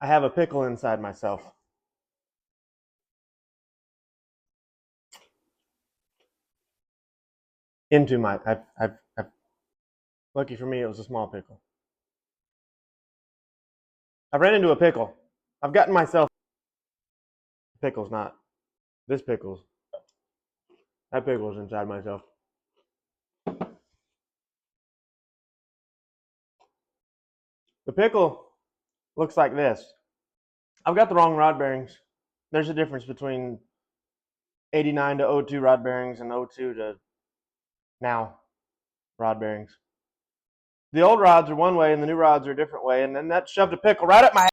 have a pickle inside myself. Into my, lucky for me, it was a small pickle. I ran into a pickle. I've gotten myself, pickle's not, this pickle's, that pickle's inside myself. The pickle looks like this. I've got the wrong rod bearings. There's a difference between 89 to 02 rod bearings and 02 to now rod bearings. The old rods are one way and the new rods are a different way, and then that shoved a pickle right up my head.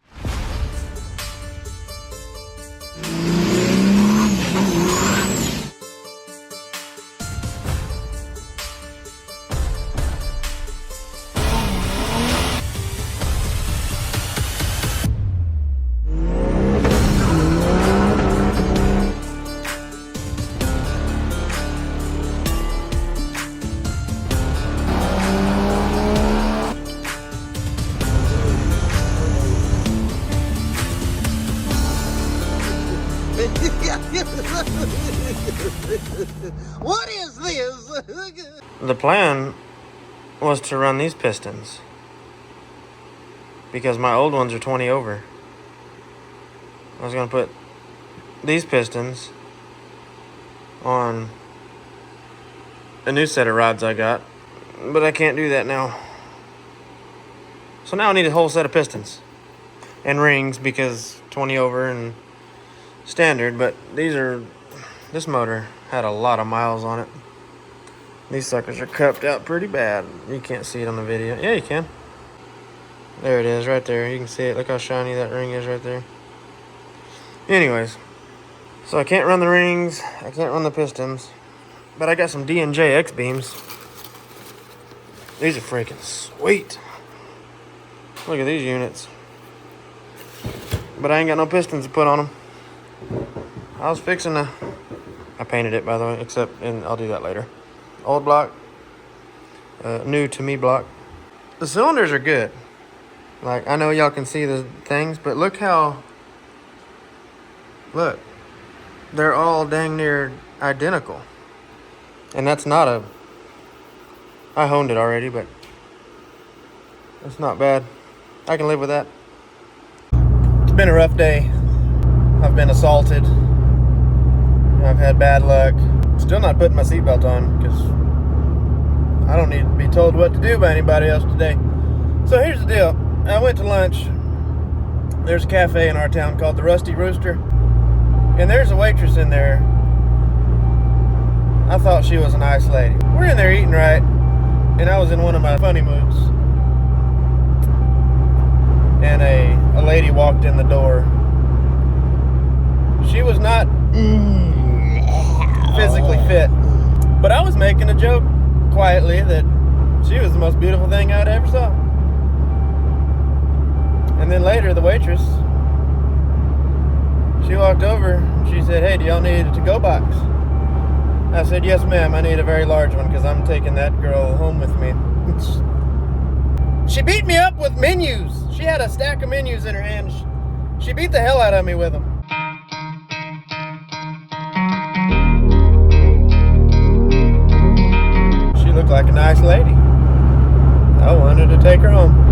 What is this? The plan was to run these pistons because my old ones are 20 over. I was going to put these pistons on a new set of rods I got, but I can't do that now. So now I need a whole set of pistons and rings because 20 over and standard, but this motor had a lot of miles on it. These suckers are cupped out pretty bad. You can't see it on the video. Yeah, you can. There it is, right there. You can see it. Look how shiny that ring is right there. Anyways, so I can't run the rings. I can't run the pistons. But I got some D&J X-beams. These are freaking sweet. Look at these units. But I ain't got no pistons to put on them. I was fixing to... I painted it, by the way, and I'll do that later. Old block, new to me block. The cylinders are good. Like, I know y'all can see the things, but look, they're all dang near identical. And that's not I honed it already, but it's not bad. I can live with that. It's been a rough day. I've been assaulted. I've had bad luck. Still not putting my seatbelt on because I don't need to be told what to do by anybody else today. So here's the deal. I went to lunch. There's a cafe in our town called the Rusty Rooster. And there's a waitress in there. I thought she was a nice lady. We're in there eating right. And I was in one of my funny moods. And a lady walked in the door. She was not physically fit. But I was making a joke quietly that she was the most beautiful thing I'd ever saw. And then later, the waitress, she walked over and she said, "Hey, do y'all need a to-go box?" I said, "Yes, ma'am, I need a very large one because I'm taking that girl home with me." She beat me up with menus. She had a stack of menus in her hand. She beat the hell out of me with them. She looked like a nice lady. I wanted to take her home.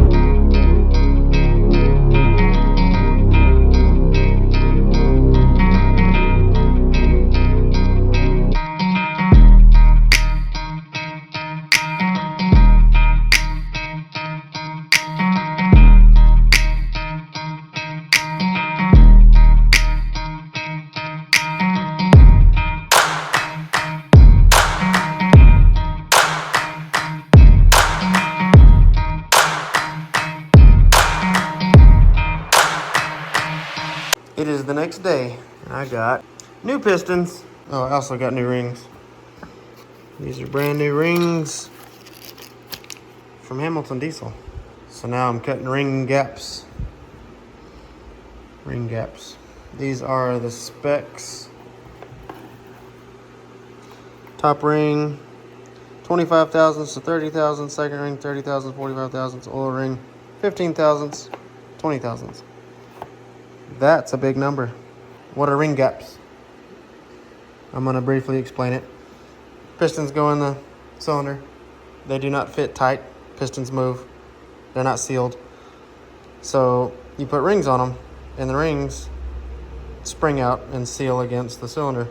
It is the next day, and I got new pistons. Oh, I also got new rings. These are brand new rings from Hamilton Diesel. So now I'm cutting ring gaps. Ring gaps. These are the specs. Top ring, 25 thousandths to 30 thousandths. Second ring, 30 thousandths, 45 thousandths. Oil ring, 15 thousandths, 20 thousandths. That's a big number. What are ring gaps? I'm going to briefly explain it. Pistons go in the cylinder. They do not fit tight. Pistons move. They're not sealed. So you put rings on them, and the rings spring out and seal against the cylinder.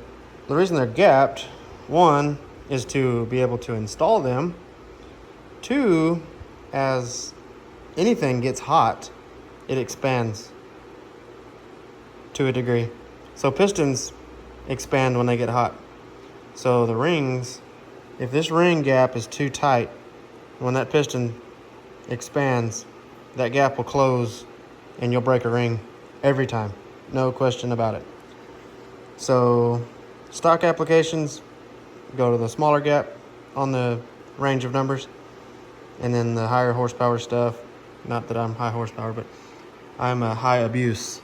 The reason they're gapped, one, is to be able to install them. Two, as anything gets hot, it expands to a degree. So pistons expand when they get hot. So the rings, if this ring gap is too tight, when that piston expands, that gap will close and you'll break a ring every time. No question about it. So stock applications, go to the smaller gap on the range of numbers, and then the higher horsepower stuff, not that I'm high horsepower, but I'm a high abuse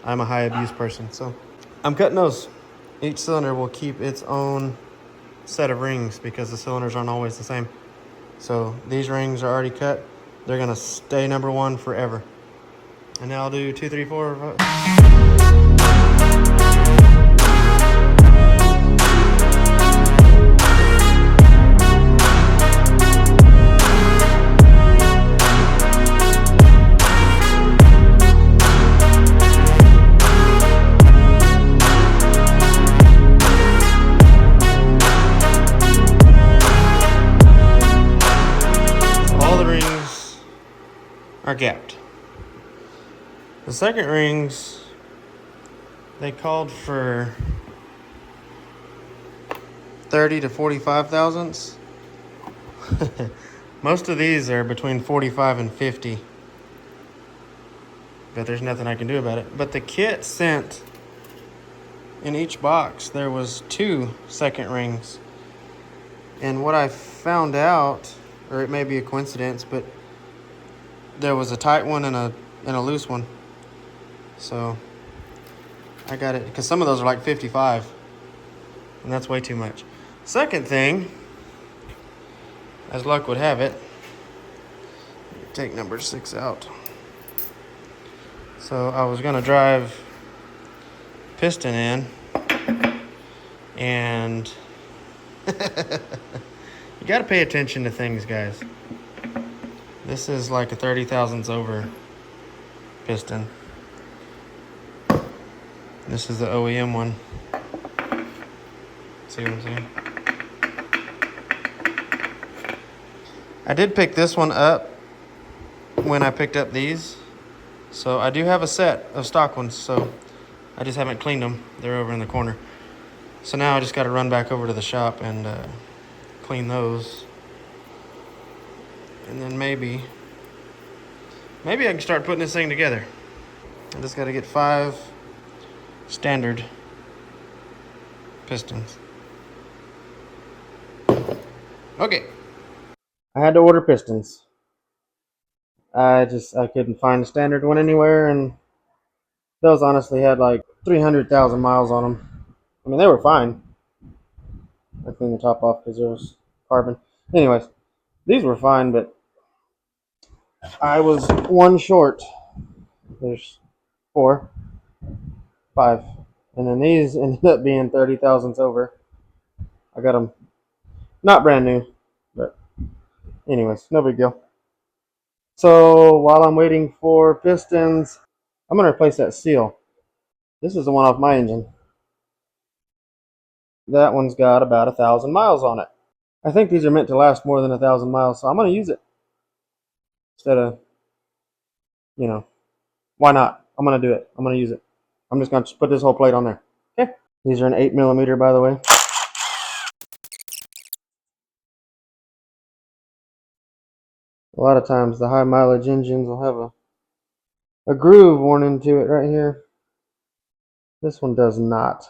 person. So I'm cutting those. Each cylinder will keep its own set of rings because the cylinders aren't always the same. So these rings are already cut. They're gonna stay number one forever. And now I'll do 2, 3, 4. All the rings are gapped. The second rings, they called for 30 to 45 thousandths. Most of these are between 45 and 50. But there's nothing I can do about it. But the kit sent, in each box, there was 2 second rings. And what I found out, or it may be a coincidence, but there was a tight one and a loose one. So I got it, because some of those are like 55, and that's way too much. Second thing, as luck would have it, take number 6 out. So I was gonna drive piston in, and you gotta pay attention to things, guys. This is like a 30 thousandths over piston. This is the OEM one. See what I'm saying? I did pick this one up when I picked up these. So I do have a set of stock ones, so I just haven't cleaned them. They're over in the corner. So now I just got to run back over to the shop and clean those. And then maybe I can start putting this thing together. I just got to get 5 standard pistons. Okay. I had to order pistons. I couldn't find a standard one anywhere, and those honestly had like 300,000 miles on them. I mean, they were fine. I cleaned the top off because there was carbon. Anyways, these were fine, but I was one short. There's 4, 5, and then these ended up being 30 thousandths over. I got them not brand new, but anyways, no big deal. So while I'm waiting for pistons, I'm gonna replace that seal. This is the one off my engine. That one's got about 1,000 miles on it. I think these are meant to last more than 1,000 miles, so I'm gonna use it instead of, why not? I'm gonna do it. I'm gonna use it. I'm just gonna put this whole plate on there. Okay. These are an 8mm, by the way. A lot of times the high mileage engines will have a groove worn into it right here. This one does not.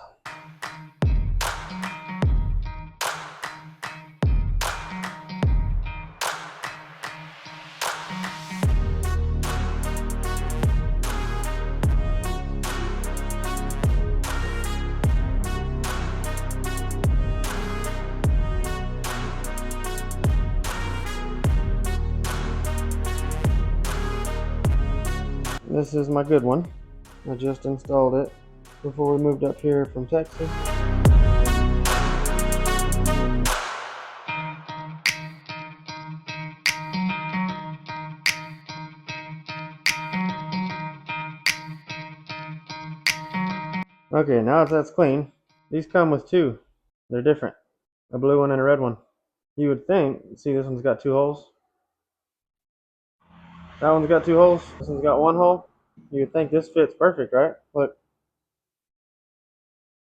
This is my good one. I just installed it before we moved up here from Texas. Okay, now that that's clean, these come with two. They're different. A blue one and a red one. You would think, see this one's got two holes. That one's got two holes. This one's got one hole. You would think this fits perfect, right? Look.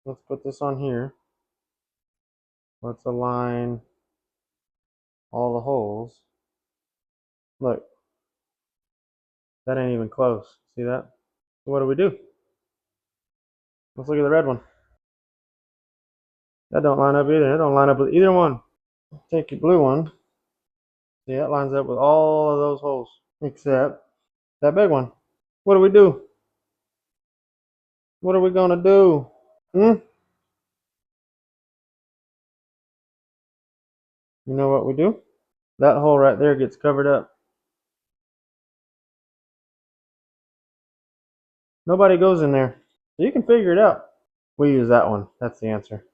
Let's put this on here. Let's align all the holes. Look. That ain't even close. See that? So what do we do? Let's look at the red one. That don't line up either. That don't line up with either one. Take your blue one. See, that lines up with all of those holes. Except that big one. What do we do? What are we gonna do? You know what we do? That hole right there gets covered up. Nobody goes in there. So you can figure it out. We use that one. That's the answer.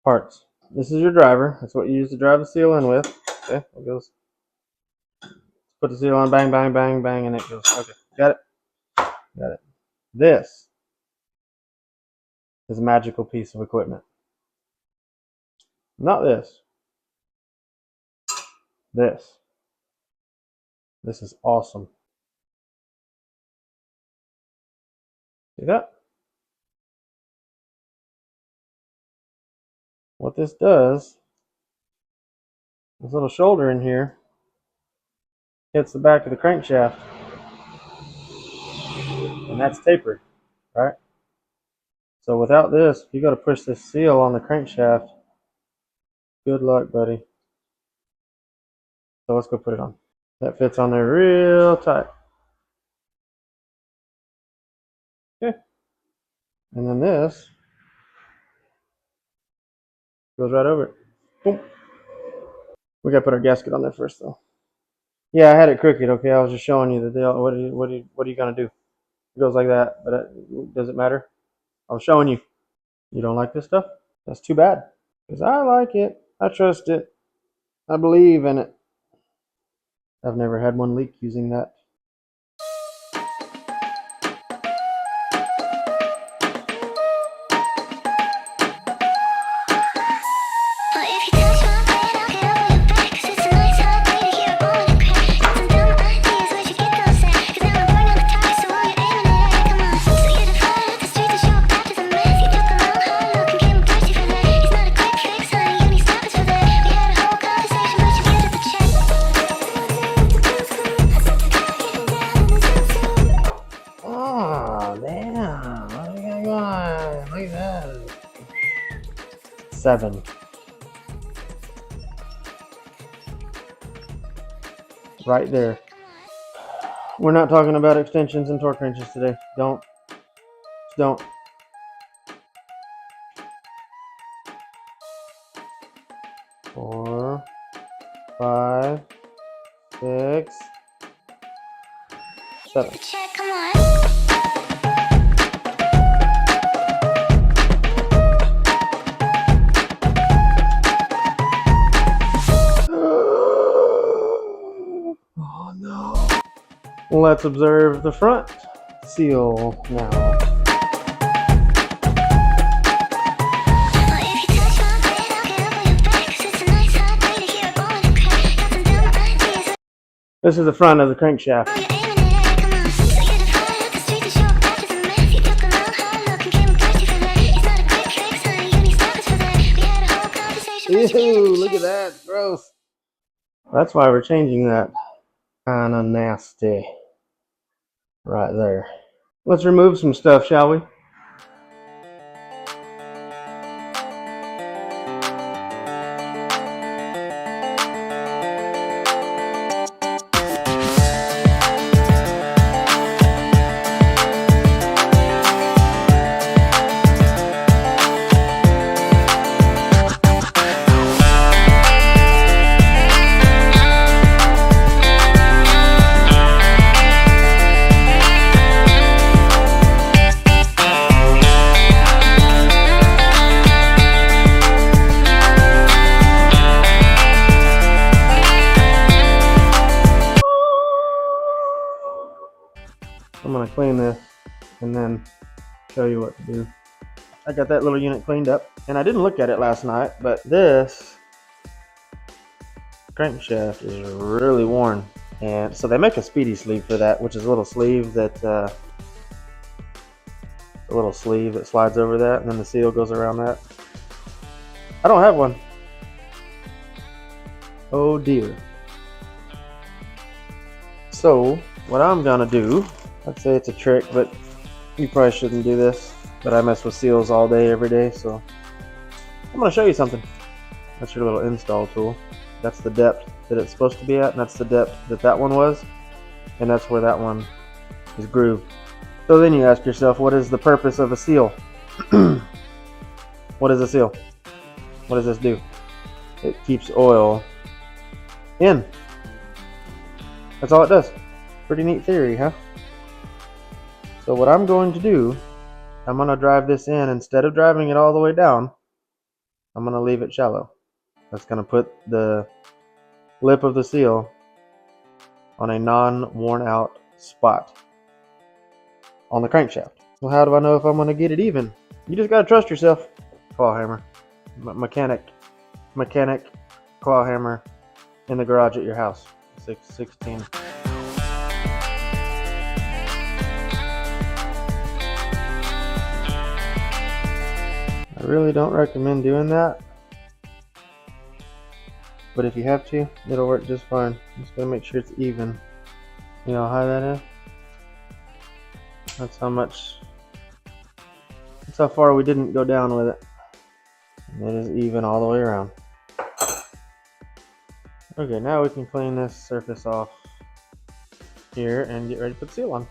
Parts. This is your driver. That's what you use to drive the seal in with. Okay, it goes. Put the seal on, bang, bang, bang, bang, and it goes. Okay, got it? Got it. This is a magical piece of equipment. Not this. This. This is awesome. See that? What this does, this little shoulder in here hits the back of the crankshaft, and that's tapered, right? So without this, if you got to push this seal on the crankshaft, good luck, buddy. So let's go put it on. That fits on there real tight. Okay. And then this goes right over it. Boom. We got to put our gasket on there first, though. Yeah, I had it crooked. Okay, I was just showing you the deal. What are you gonna do? It goes like that, but does it matter? I was showing you. You don't like this stuff? That's too bad. Because I like it. I trust it. I believe in it. I've never had one leak using that. Look at that. 7. Right there. We're not talking about extensions and torque wrenches today. Don't. 4, 5, 6, 7. Oh no. Let's observe the front seal now. This is the front of the crankshaft. Ew, look at that. Gross. That's why we're changing that. Kinda nasty. Right there. Let's remove some stuff, shall we? I'm gonna clean this and then show you what to do. I got that little unit cleaned up, and I didn't look at it last night, but this crankshaft is really worn. And so they make a speedy sleeve for that, which is a little sleeve that slides over that, and then the seal goes around that. I don't have one. Oh dear. So what I'm gonna do, I'd say it's a trick, but you probably shouldn't do this. But I mess with seals all day, every day, so I'm gonna show you something. That's your little install tool. That's the depth that it's supposed to be at, and that's the depth that that one was, and that's where that one is grooved. So then you ask yourself, what is the purpose of a seal? What is a seal? What does this do? It keeps oil in. That's all it does. Pretty neat theory, huh? So what I'm going to do, I'm going to drive this in. Instead of driving it all the way down, I'm going to leave it shallow. That's going to put the lip of the seal on a non-worn out spot on the crankshaft. Well, how do I know if I'm going to get it even? You just got to trust yourself. Claw hammer. Mechanic claw hammer in the garage at your house. 616. I really don't recommend doing that, but if you have to, it'll work just fine. Just gotta make sure it's even. You know how high that is? That's how far we didn't go down with it. And it is even all the way around. Okay, now we can clean this surface off here and get ready to put the seal on.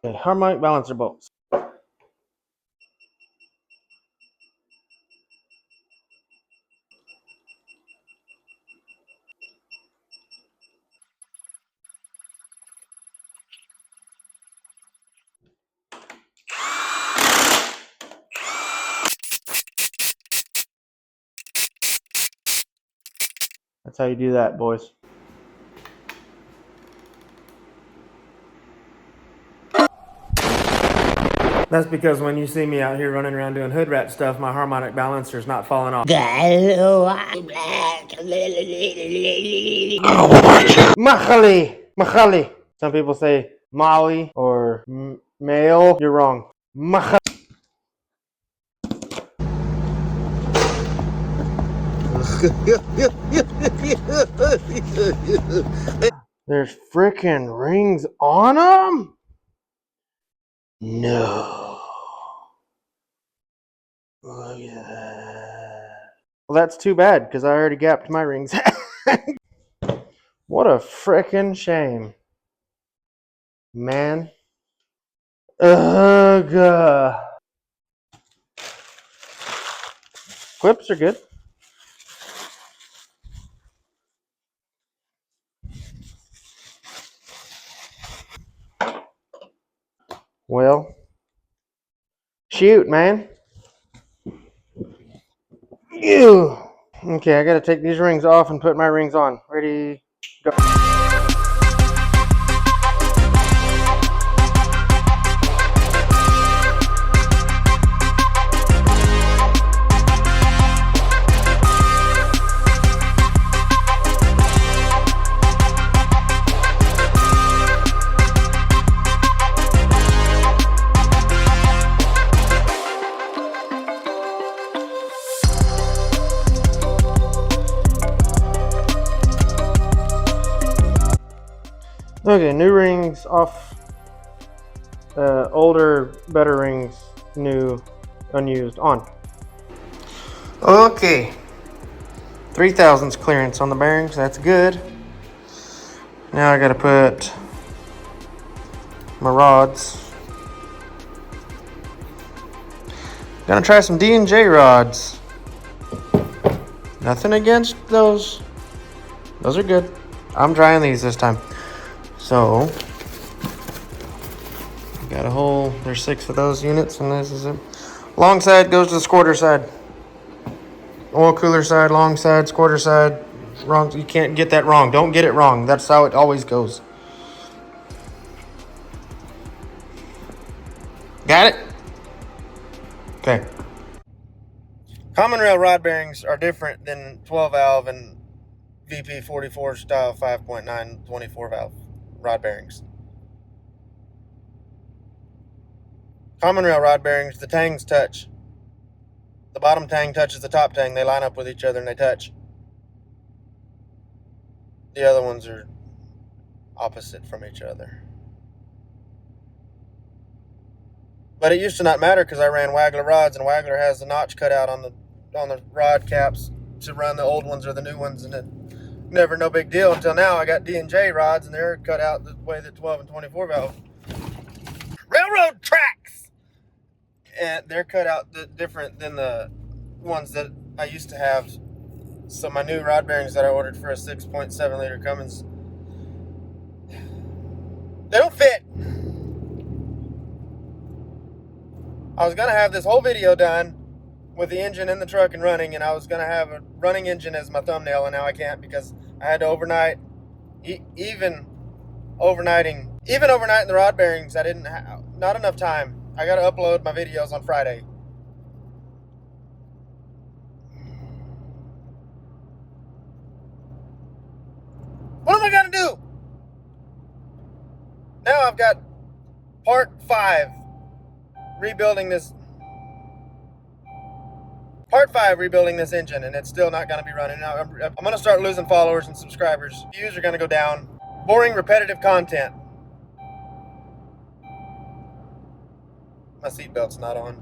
Okay, harmonic balancer bolts. That's how you do that, boys. That's because when you see me out here running around doing hood rat stuff, my harmonic balancer's not falling off. Machali. Some people say Molly or male. You're wrong. Machali. There's freaking rings on them? No. Look at that. Well, that's too bad because I already gapped my rings. What a freaking shame. Man. Ugh. Clips are good. Well, shoot, man. Ew. Okay, I gotta take these rings off and put my rings on. Ready, go. Okay, new rings off, older, better rings, new, unused, on. Okay, 3/1000 clearance on the bearings, that's good. Now I gotta put my rods. Gonna try some D&J rods. Nothing against those. Those are good. I'm trying these this time. So, got a hole. There's 6 of those units, and this is it. Long side goes to the squirter side. Oil cooler side, long side, squirter side. Wrong. You can't get that wrong. Don't get it wrong. That's how it always goes. Got it? Okay. Common rail rod bearings are different than 12 valve and VP 44 style 5.9 24 valve rod bearings. Common rail rod bearings, the tangs touch. The bottom tang touches the top tang. They line up with each other and they touch. The other ones are opposite from each other. But it used to not matter because I ran Waggler rods, and Waggler has the notch cut out on the rod caps to run the old ones or the new ones, and it never no big deal until now. I got D&J rods, and they're cut out the way that 12 and 24 valve railroad tracks, and they're cut out different than the ones that I used to have. So my new rod bearings that I ordered for a 6.7 liter Cummins, they don't fit. I was gonna have this whole video done with the engine in the truck and running, and I was gonna have a running engine as my thumbnail, and now I can't because I had to overnight. Even overnighting the rod bearings, I didn't have not enough time. I gotta upload my videos on Friday. What am I gonna do? Now I've got part 5 rebuilding this engine, and it's still not going to be running. Now, I'm going to start losing followers and subscribers. Views are going to go down. Boring, repetitive content. My seatbelt's not on.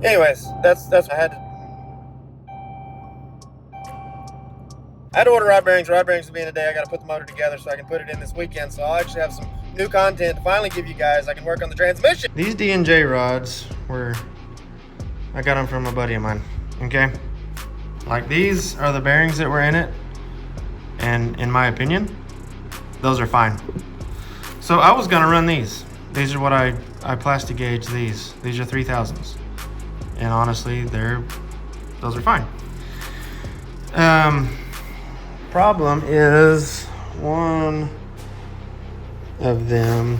Anyways, that's I had to order rod bearings. Rod bearings will be in a day. I got to put the motor together so I can put it in this weekend. So I'll actually have some new content to finally give you guys. I can work on the transmission. These D&J rods I got them from a buddy of mine. Okay, like these are the bearings that were in it, and in my opinion, those are fine. So I was gonna run these. These are what I plastic gauge these. These are 3/1000s, and honestly, those are fine. Problem is one of them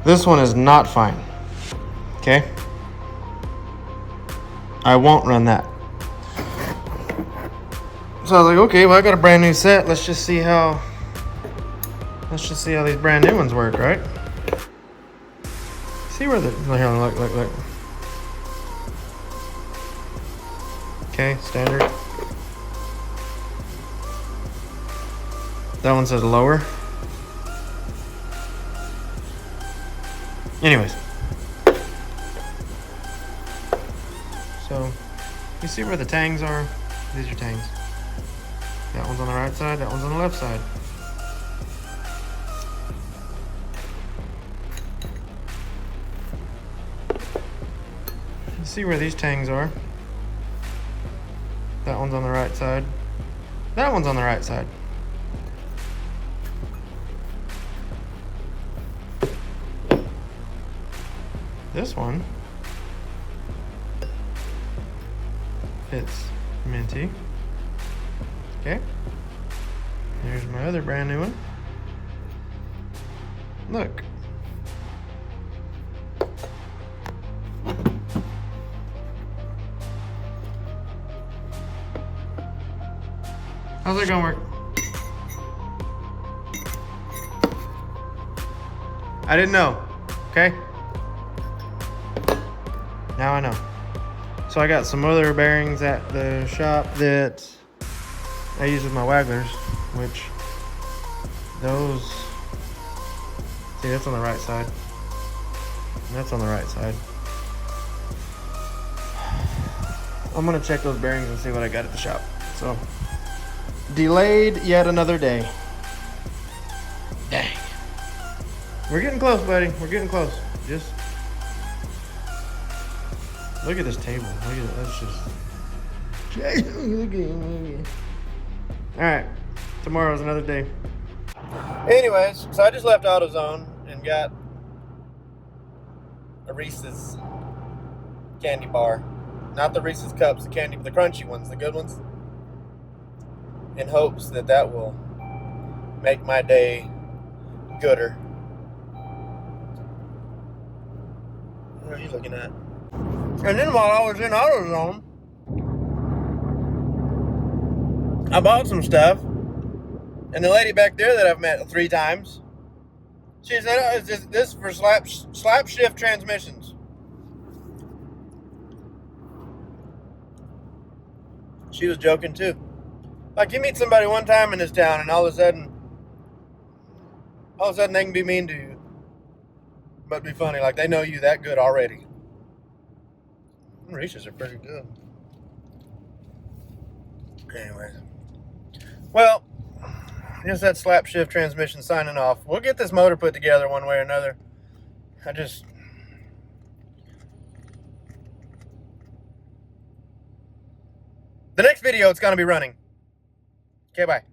this one is not fine. Okay, I won't run that. So I was like, okay, well I got a brand new set. Let's just see how these brand new ones work, right? See where the here, look. Okay, standard. That one says lower. Anyways. So, you see where the tangs are? These are tangs. That one's on the right side, that one's on the left side. You see where these tangs are? That one's on the right side. That one's on the right side. This one fits minty. Okay. Here's my other brand new one. Look. How's that gonna work? I didn't know. Okay. Now I know. So I got some other bearings at the shop that I use with my wagglers, which those, see, that's on the right side. And that's on the right side. I'm gonna check those bearings and see what I got at the shop. So, delayed yet another day. Dang. We're getting close, buddy. We're getting close. Just look at this table. Look at it. That's just. Look at it. All right. Tomorrow's another day. Anyways, so I just left AutoZone and got a Reese's candy bar. Not the Reese's Cups, the candy, but the crunchy ones, the good ones. In hopes that that will make my day gooder. What are you looking at? And then while I was in AutoZone, I bought some stuff. And the lady back there that I've met 3 times, she said, oh, is this for slap shift transmissions? She was joking too. Like, you meet somebody one time in this town and all of a sudden they can be mean to you. But be funny, like they know you that good already. Reese's are pretty good. Anyway. Well, just that slap shift transmission signing off. We'll get this motor put together one way or another. The next video it's going to be running. Okay, bye.